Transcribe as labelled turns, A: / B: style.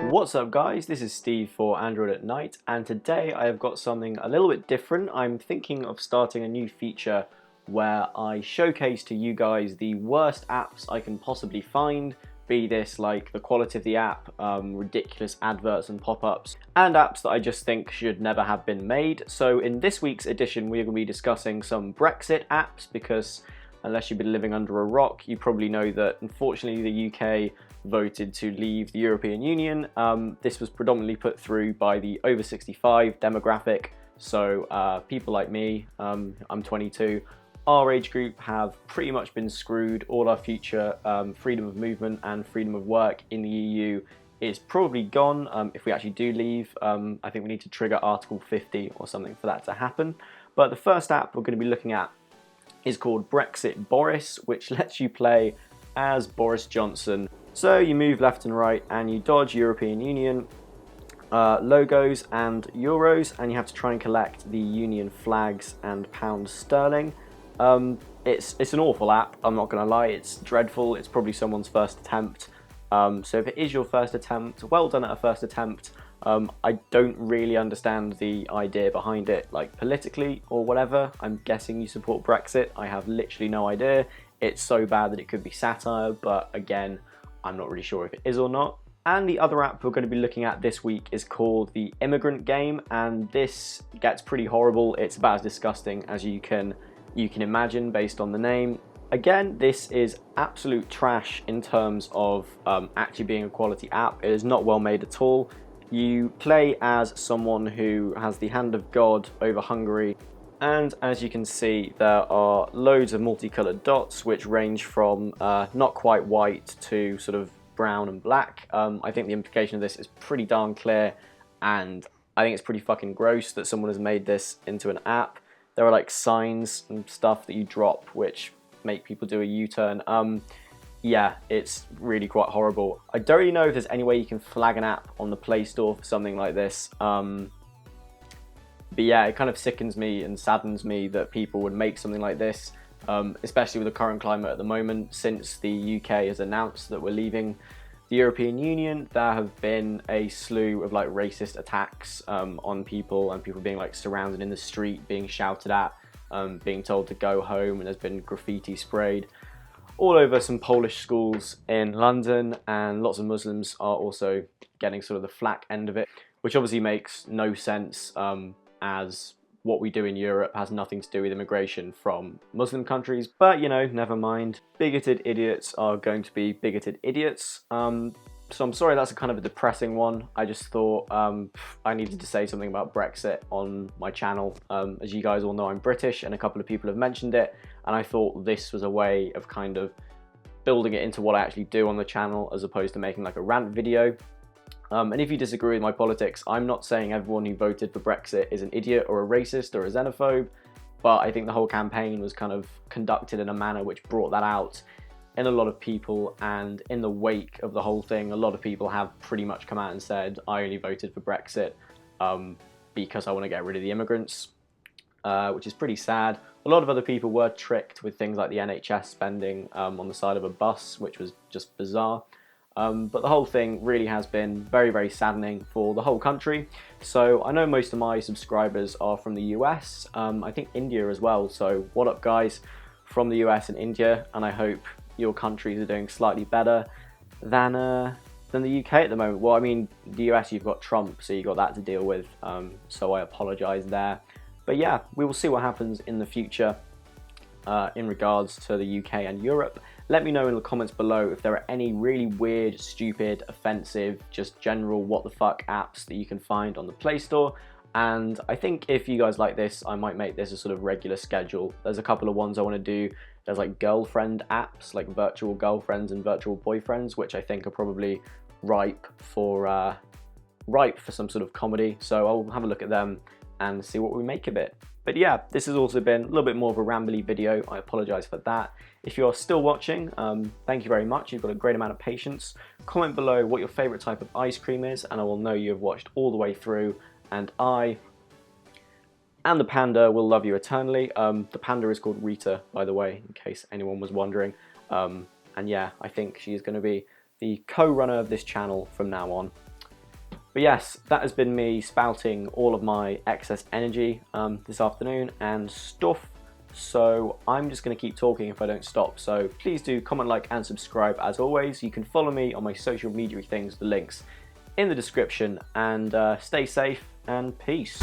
A: What's up guys, this is Steve for Android at Night, and today I have got something a little bit different. I'm thinking of starting a new feature where I showcase to you guys the worst apps I can possibly find, be this like the quality of the app, ridiculous adverts and pop-ups, and apps that I just think should never have been made. So in this week's edition we're going to be discussing some Brexit apps, because unless you've been living under a rock, you probably know that unfortunately the UK voted to leave the European Union. This was predominantly put through by the over 65 demographic, so people like me, I'm 22, our age group have pretty much been screwed. All our future freedom of movement and freedom of work in the EU is probably gone. If we actually do leave, I think we need to trigger Article 50 or something for that to happen. But the first app we're going to be looking at is called Brexit Boris, which lets you play as Boris Johnson. So you move left and right and you dodge European Union logos and euros, and you have to try and collect the Union flags and pound sterling. It's an awful app, I'm not going to lie, it's dreadful, it's probably someone's first attempt. So if it is your first attempt, well done at a first attempt. I don't really understand the idea behind it, like politically or whatever. I'm guessing you support Brexit, I have literally no idea. It's so bad that it could be satire, but again, I'm not really sure if it is or not. And the other app we're going to be looking at this week is called the Immigrant Game, and this gets pretty horrible. It's about as disgusting as you can imagine based on the name. Again, this is absolute trash in terms of actually being a quality app. It is not well made at all. You play as someone who has the hand of God over Hungary, and as you can see there are loads of multicolored dots which range from not quite white to sort of brown and black. I think the implication of this is pretty darn clear, and I think it's pretty fucking gross that someone has made this into an app. There are like signs and stuff that you drop which make people do a U-turn. Yeah, it's really quite horrible. I don't really know if there's any way you can flag an app on the Play Store for something like this. But yeah, it kind of sickens me and saddens me that people would make something like this, especially with the current climate at the moment. Since the UK has announced that we're leaving the European Union, there have been a slew of like racist attacks on people, and people being like surrounded in the street, being shouted at, being told to go home, and there's been graffiti sprayed all over some Polish schools in London, and lots of Muslims are also getting sort of the flak end of it, which obviously makes no sense, as what we do in Europe has nothing to do with immigration from Muslim countries. But you know, never mind. Bigoted idiots are going to be bigoted idiots. So I'm sorry that's a kind of a depressing one. I just thought I needed to say something about Brexit on my channel. As you guys all know, I'm British, and a couple of people have mentioned it, and I thought this was a way of kind of building it into what I actually do on the channel, as opposed to making like a rant video. And if you disagree with my politics, I'm not saying everyone who voted for Brexit is an idiot or a racist or a xenophobe, but I think the whole campaign was kind of conducted in a manner which brought that out in a lot of people, and in the wake of the whole thing, a lot of people have pretty much come out and said, I only voted for Brexit because I want to get rid of the immigrants, which is pretty sad. A lot of other people were tricked with things like the NHS spending on the side of a bus, which was just bizarre. But the whole thing really has been very, very saddening for the whole country. So I know most of my subscribers are from the US, I think India as well. So what up guys from the US and India, and I hope your countries are doing slightly better than the UK at the moment. Well, I mean, the US, you've got Trump, so you've got that to deal with, so I apologise there. But yeah, we will see what happens in the future in regards to the UK and Europe. Let me know in the comments below if there are any really weird, stupid, offensive, just general what the fuck apps that you can find on the Play Store. And I think if you guys like this, I might make this a sort of regular schedule. There's a couple of ones I want to do. There's like girlfriend apps, like virtual girlfriends and virtual boyfriends, which I think are probably ripe for some sort of comedy. So I'll have a look at them and see what we make of it. But yeah, this has also been a little bit more of a rambly video. I apologise for that. If you're still watching, thank you very much. You've got a great amount of patience. Comment below what your favourite type of ice cream is, and I will know you have watched all the way through. And I and the panda will love you eternally. The panda is called Rita, by the way, in case anyone was wondering. And yeah, I think she's going to be the co-runner of this channel from now on. But yes, that has been me spouting all of my excess energy this afternoon and stuff. So I'm just going to keep talking if I don't stop. So please do comment, like, and subscribe as always. You can follow me on my social media things, the links in the description, and stay safe and peace.